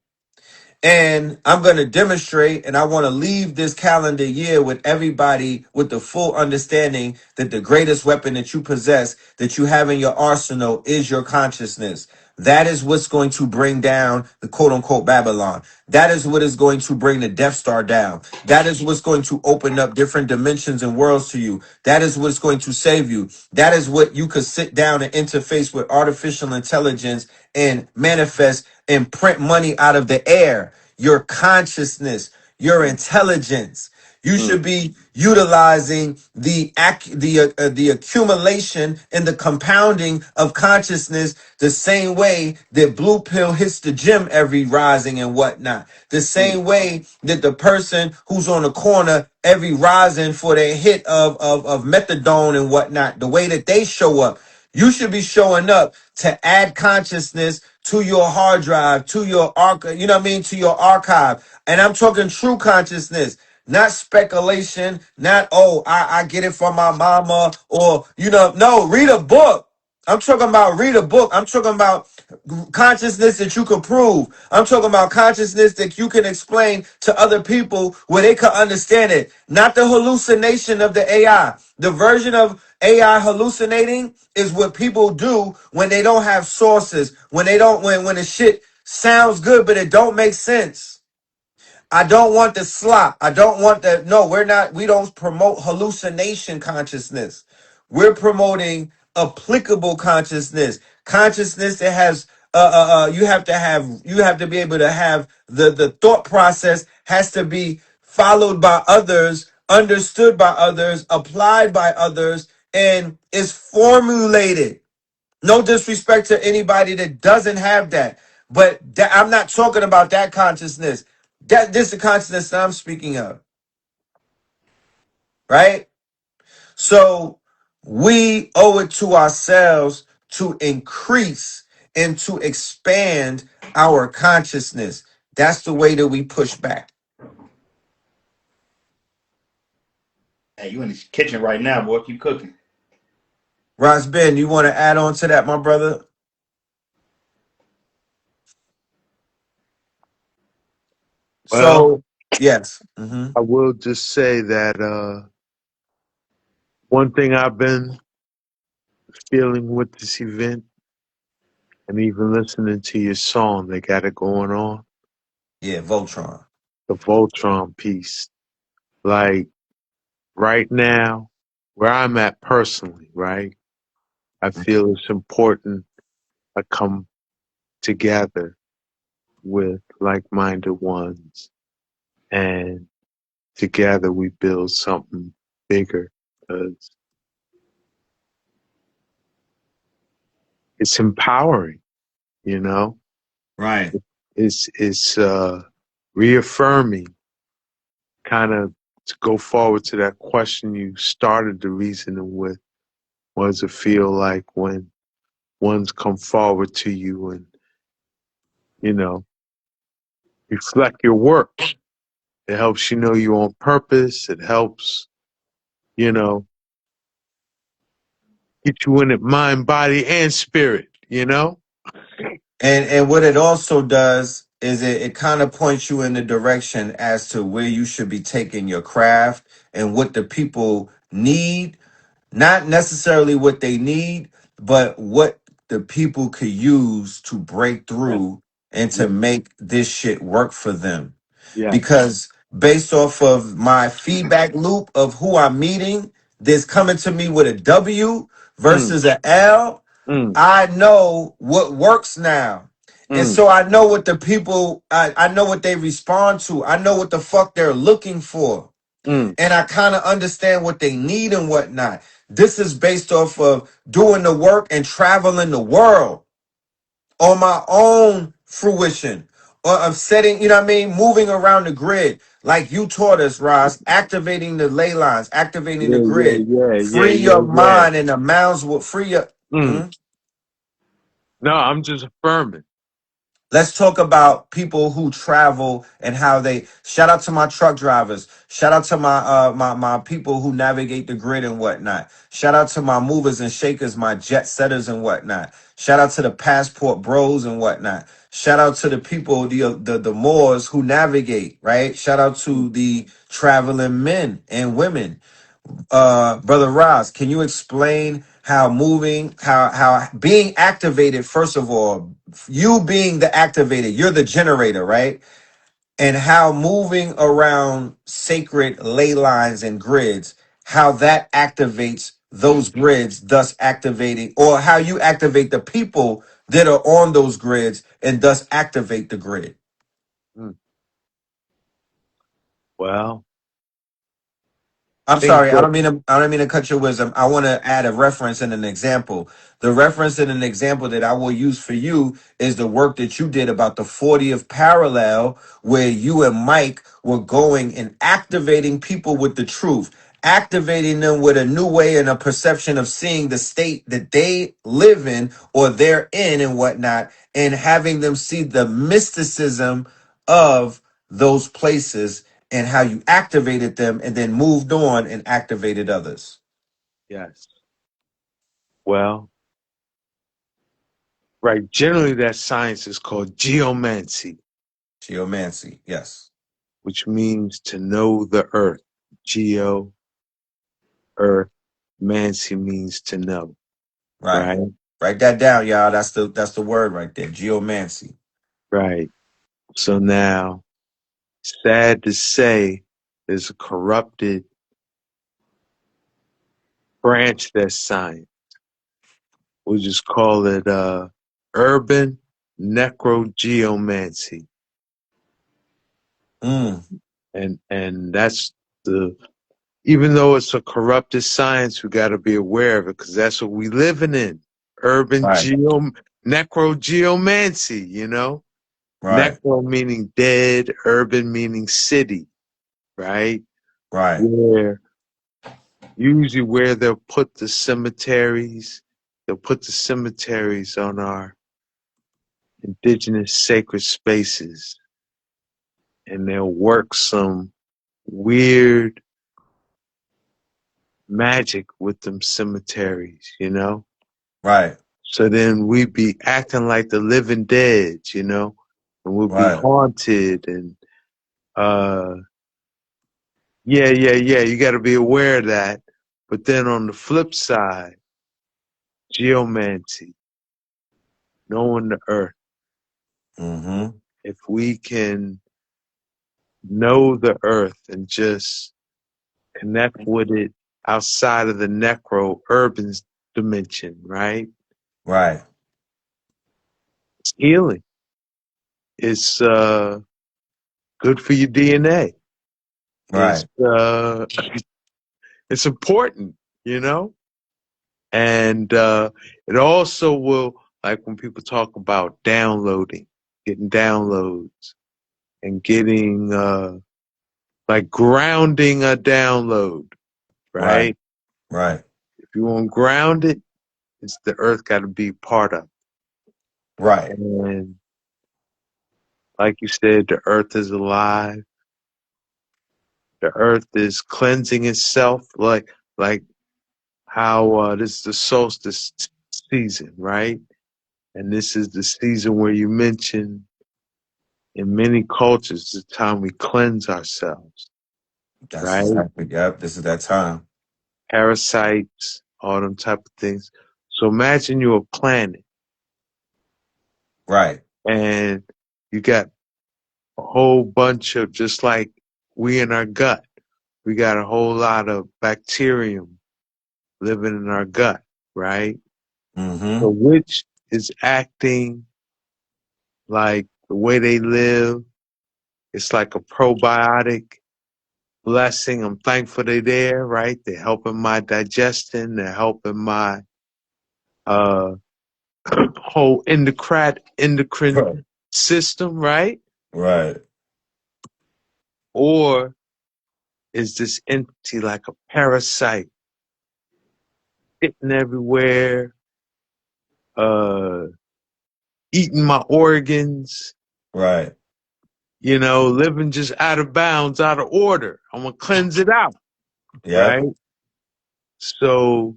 And I'm going to demonstrate, and I want to leave this calendar year with everybody with the full understanding that the greatest weapon that you possess, that you have in your arsenal, is your consciousness. That is what's going to bring down the quote unquote Babylon. That is what is going to bring the Death Star down. That is what's going to open up different dimensions and worlds to you. That is what's going to save you. That is what you could sit down and interface with artificial intelligence and manifest and print money out of the air. Your consciousness, your Mm, intelligence. You mm, should be utilizing the accumulation and the compounding of consciousness the same way that blue pill hits the gym every rising and whatnot. The mm, same way that the person who's on the corner every rising for their hit of methadone and whatnot, the way that they show up. You should be showing up to add consciousness to your hard drive, to your archive, you know what I mean, to your archive. And I'm talking true consciousness, not speculation, not, oh, I get it from my mama or, no, read a book. I'm talking about read a book. I'm talking about consciousness that you can prove. I'm talking about consciousness that you can explain to other people where they can understand it. Not the hallucination of the AI. The version of AI hallucinating is what people do when they don't have sources, when they don't when the shit sounds good but it don't make sense. I don't want the slop. I don't want the no, we don't promote hallucination consciousness. We're promoting applicable consciousness. Consciousness that has you have to be able to have the thought process has to be followed by others, understood by others, applied by others, and is formulated. No disrespect to anybody that doesn't have that, but I'm not talking about that consciousness. This is the consciousness that I'm speaking of, right? So we owe it to ourselves to increase and to expand our consciousness. That's the way that we push back. Hey, you in the kitchen right now, boy. Keep cooking. Ross Ben, you want to add on to that, my brother? Well, So, yes. Hmm. I will just say that one thing I've been feeling with this event, and even listening to your song, they got it going on, Yeah, Voltron. the Voltron piece. Like right now, where I'm at personally, right? I feel it's important I come together with like-minded ones, and together we build something bigger, because it's empowering, you know? Right. It's reaffirming, kind of, to go forward to that question you started the reasoning with. What does it feel like when ones come forward to you and, you know, reflect your work? It helps you know you're on purpose. It helps, you know, get you in it, mind, body, and spirit, you know? And what it also does is it kind of points you in the direction as to where you should be taking your craft and what the people need, not necessarily what they need, but what the people could use to break Yeah, through and yeah, to make this shit work for them. yeah. Because based off of my feedback loop of who I'm meeting, there's coming to me with a W Mm, versus a L. mm, I know what works now. And mm, so I know what the people, I know what they respond to. I know what the fuck they're looking for. mm. And I kind of understand what they need and whatnot. This is based off of doing the work and traveling the world on my own fruition or of setting, you know what I mean, moving around the grid like you taught us, Roz, activating the ley lines, activating the Yeah, yeah, grid. yeah, yeah, Free your yeah, yeah. mind and the mounds will free your. Mm. Hmm? No, I'm just affirming. Let's talk about people who travel and how they shout out to my truck drivers. Shout out to my people who navigate the grid and whatnot. Shout out to my movers and shakers, my jet setters and whatnot. Shout out to the passport bros and whatnot. Shout out to the people, the Moors who navigate, right? Shout out Mm. to the traveling men and women. Brother Ross, can you explain how moving, how being activated, first of all, you being the activated, you're the generator, right? And how moving around sacred ley lines and grids, how that activates those grids, thus activating, or how you activate the people that are on those grids and thus activate the grid. Mm. Well, I'm think sorry, that, I don't mean to cut your wisdom. I want to add a reference and an example. The reference and an example that I will use for you is the work that you did about the 40th parallel, where you and Mike were going and activating people with the truth, activating them with a new way and a perception of seeing the state that they live in or they're in and whatnot, and having them see the mysticism of those places and how you activated them and then moved on and activated others. yes. Well, Right. Generally, that science is called geomancy, Geomancy. Yes. which means to know the earth. Geo, earth, mancy means to know. Right. Right. Write that down, y'all. That's the word right there. Geomancy. Right. So now, sad to say, there's a corrupted branch that's science. We'll just call it urban necro-geomancy. Mm. And that's the even though it's a corrupted science, we got to be aware of it because that's what we living in. Urban Right. necro-geomancy, you know? Right. Necro meaning dead, urban meaning city, right? Right. Where usually where they'll put the cemeteries on our indigenous sacred spaces and they'll work some weird magic with them cemeteries, you know? Right. So then we be acting like the living dead, you know? And we'll be Right. haunted and uh yeah, you gotta be aware of that. But then on the flip side, geomancy, knowing the earth. Mm-hmm. If we can know the earth and just connect with it outside of the necro urban dimension, right? Right. It's healing. It's good for your DNA. It's Right. it's important, you know? And it also will like when people talk about downloading, getting downloads and getting like grounding a download, Right. right? Right. If you want to ground it, it's the earth got to be part of. Right. And like you said, the earth is alive. The earth is cleansing itself, like how this is the solstice season, right? And this is the season where you mentioned in many cultures the time we cleanse ourselves, That's right? exactly. Yep. This is that time. Parasites, all them type of things. So imagine you're a planet Right. and you got a whole bunch of just like we in our gut. We got a whole lot of bacterium living in our gut, right? So Mm-hmm. which is acting like the way they live. It's like a probiotic blessing. I'm thankful they're there, right? They're helping my digestion. They're helping my uh, whole endocrine Right. system, right? Right. Or is this entity like a parasite sitting everywhere, uh, eating my organs, Right. you know, living just out of bounds, out of order? I'm gonna cleanse it out, Yep. right? So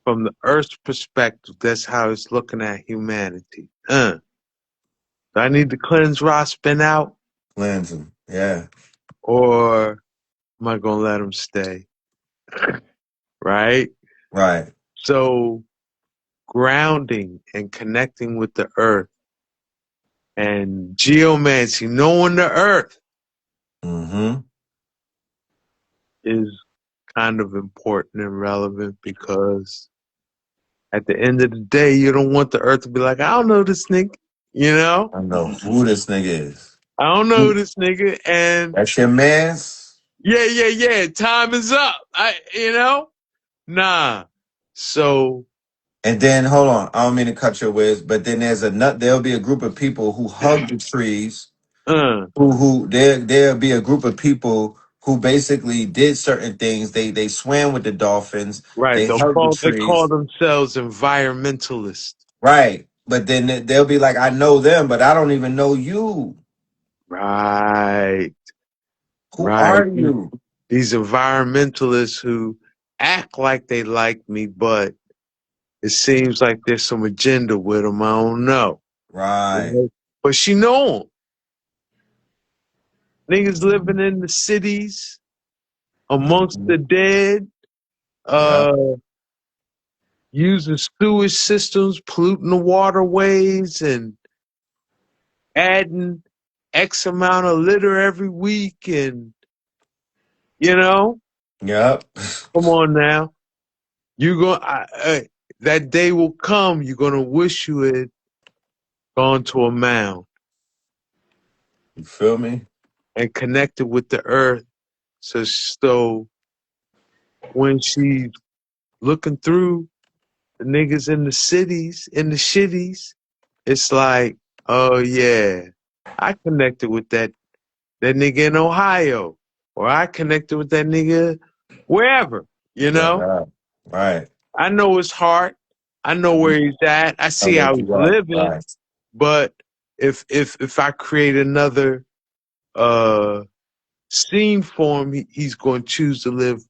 from the Earth's perspective, that's how it's looking at humanity. Do I need to cleanse Rospin out, Cleanse them. Yeah. or am I gonna let him stay? Right? Right. So grounding and connecting with the earth and geomancy, knowing the earth Mm-hmm. is kind of important and relevant because at the end of the day, you don't want the earth to be like, I don't know this nigga, you know? I know who this nigga is. I don't know this nigga, and That's your man's. yeah, time is up. You know? Nah. So, And then hold on, I don't mean to cut your ways, but then there'll be a group of people who hug the trees, uh, there'll be a group of people who basically did certain things. They swam with the dolphins, right. they hugged the They call trees, themselves environmentalists. right? But then they'll be like, I know them, but I don't even know you. Right. Who Right. are you? These environmentalists who act like they like me, but it seems like there's some agenda with them. I don't know. Right. Right? But she know 'em. Niggas living in the cities amongst Mhm. the dead, Yep. uh, using sewage systems, polluting the waterways, and adding X amount of litter every week. And, you know, Yep. come on now. You go, that day will come, you're going to wish you had gone to a mound You feel me? and connected with the earth. So when she's looking through the niggas in the cities, in the shitties, it's like, oh yeah, I connected with that nigga in Ohio, or I connected with that nigga wherever, you Yeah. know. Right. Right. I know his heart. I know where he's at. I I'll see how wake he's you up. living. Right. But if I create another uh scene for him, he's going to choose to live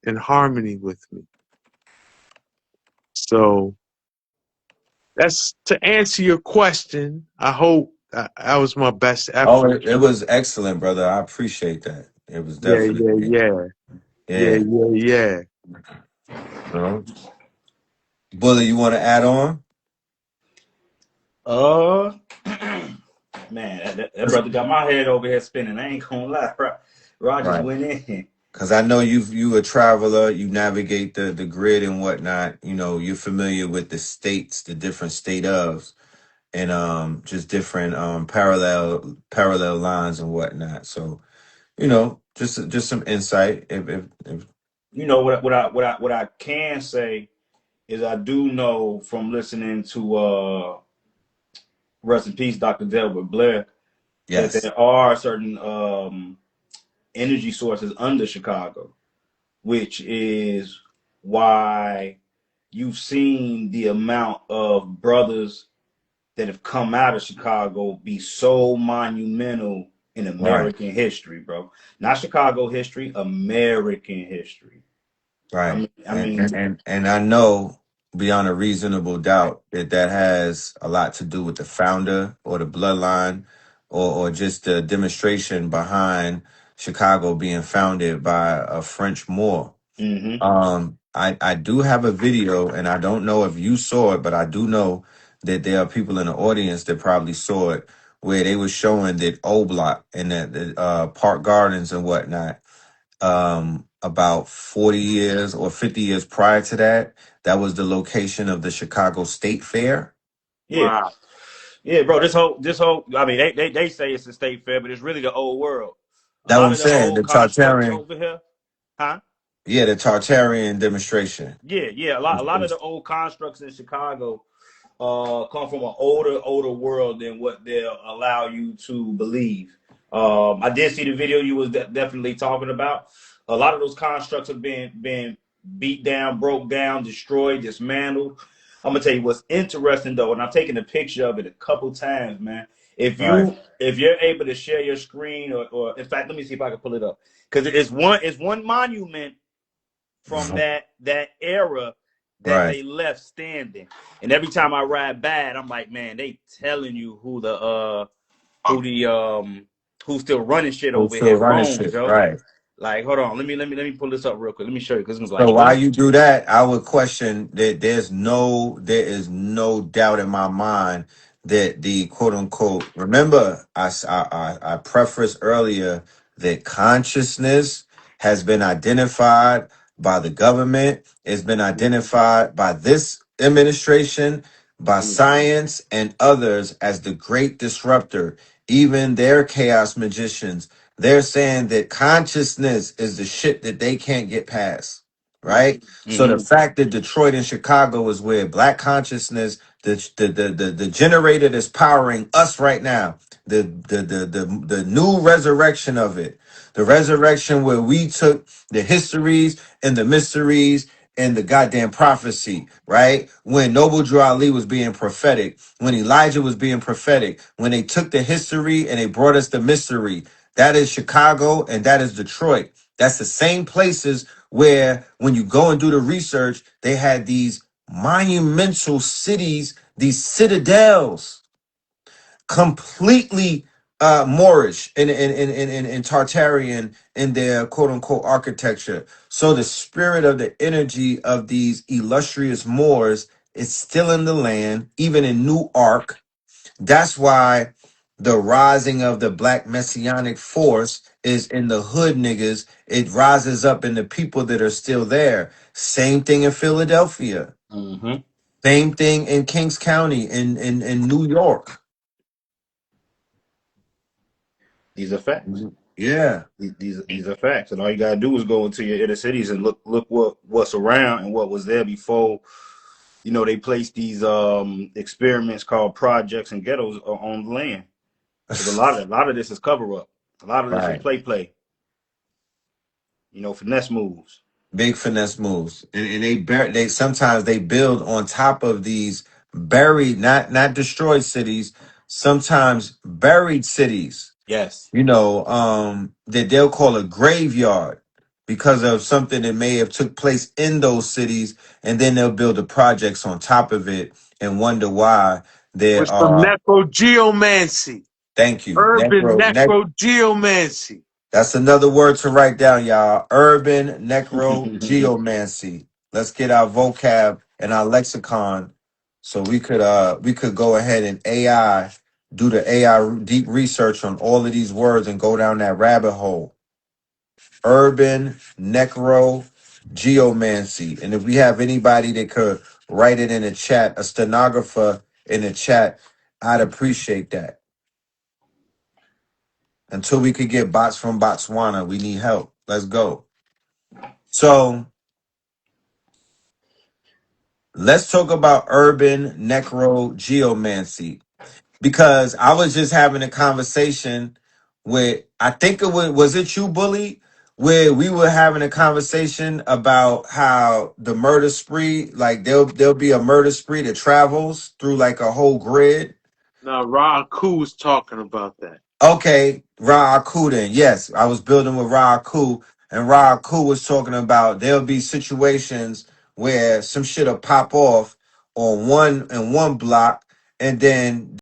in harmony with me. So that's to answer your question. I hope that was my best Oh, effort. it was excellent, brother. I appreciate that. It was Yeah, yeah, definitely, yeah, yeah, yeah. yeah, yeah. No. Bully, you want to add on? Uh, man, that brother got my head over here spinning. I ain't gonna lie, bro. Rogers Right. went in. Because I know you a traveler, you navigate the grid and whatnot. You know, you're familiar with the states, the different state ofs, and just different parallel lines and whatnot. So just some insight. If You know what I can say is I do know from listening to rest in peace, Dr. Delbert Blair, that yes, there are certain energy sources under Chicago, which is why you've seen the amount of brothers that have come out of Chicago be so monumental in right. American history, bro. Not Chicago history, American history. I Right. mean, I And mean, and and I know beyond a reasonable doubt that that has a lot to do with the founder or the bloodline or just the demonstration behind Chicago being founded by a French Moor. mm-hmm. I do have a video and I don't know if you saw it, but I do know that there are people in the audience that probably saw it where they were showing that O Block and the Park Gardens and whatnot about 40 years or 50 years prior to that, that was the location of the Chicago State Fair. Yeah, Wow. yeah, bro. This whole. I mean, they say it's the state fair, but it's really the old world. A That what lot I'm of the saying, old the constructs Tartarian, over here, huh? yeah, the Tartarian demonstration. Yeah. A lot of the old constructs in Chicago come from an older world than what they'll allow you to believe. I did see the video you was definitely talking about. A lot of those constructs have been beat down, broke down, destroyed, dismantled. I'm gonna tell you what's interesting though, and I've taken a picture of it a couple times, man. If Right. you if you're able to share your screen, or in fact, let me see if I can pull it up, because it's one monument from that era that Right. they left standing. And every time I ride by it, I'm like, man, they telling you who's still running shit Who's over still here running wrong, shit. Joe. Right. Like, hold on, let me pull this up real quick. Let me show you because it's So like while one. you do that, I would question that there is no doubt in my mind that the quote unquote, remember I prefaced earlier that consciousness has been identified by the government, it's been identified by this administration, by Mm, science and others as the great disruptor, even their chaos magicians. They're saying that consciousness is the shit that they can't get past, mm, right? So the mm-hmm, fact that Detroit and Chicago is where black consciousness, the generator that's powering us right now, the new resurrection of it, the resurrection where we took the histories and the mysteries and the goddamn prophecy, right? When Noble Drew Ali was being prophetic, when Elijah was being prophetic, when they took the history and they brought us the mystery. That is Chicago and that is Detroit. That's the same places where when you go and do the research, they had these monumental cities, these citadels, completely Moorish and Tartarian in their quote unquote architecture. So the spirit of the energy of these illustrious Moors is still in the land, even in New Ark. That's why the rising of the black messianic force is in the hood niggas. It rises up in the people that are still there. Same thing in Philadelphia. Hmm. Same thing in Kings County in New York. These are facts. Yeah. These are facts, and all you gotta do is go into your inner cities and look what's around and what was there before. You know, they placed these experiments called projects and ghettos on the land, because a lot of this is cover up. A lot of this is Right. play. You know, finesse moves. Big finesse moves. And they sometimes they build on top of these buried, not destroyed cities, sometimes buried cities, Yes. that they'll call a graveyard because of something that may have took place in those cities, and then they'll build the projects on top of it and wonder why there With some are, necro-geomancy. thank you, Urban necro-geomancy. that's another word to write down, y'all. Urban necro-geomancy. Let's get our vocab and our lexicon so we could go ahead and do the AI deep research on all of these words and go down that rabbit hole. Urban necro-geomancy. And if we have anybody that could write it in the chat, a stenographer in the chat, I'd appreciate that. Until we could get bots from Botswana, we need help. Let's go. So let's talk about urban necro-geomancy, because I was just having a conversation with, I think was it you, Bully, where we were having a conversation about how the murder spree, like there'll be a murder spree that travels through like a whole grid. Now, Raku was talking about that. Okay, Ra'aku then. Yes, I was building with Ra'aku, and Ra'aku was talking about there'll be situations where some shit'll pop off on one block, and then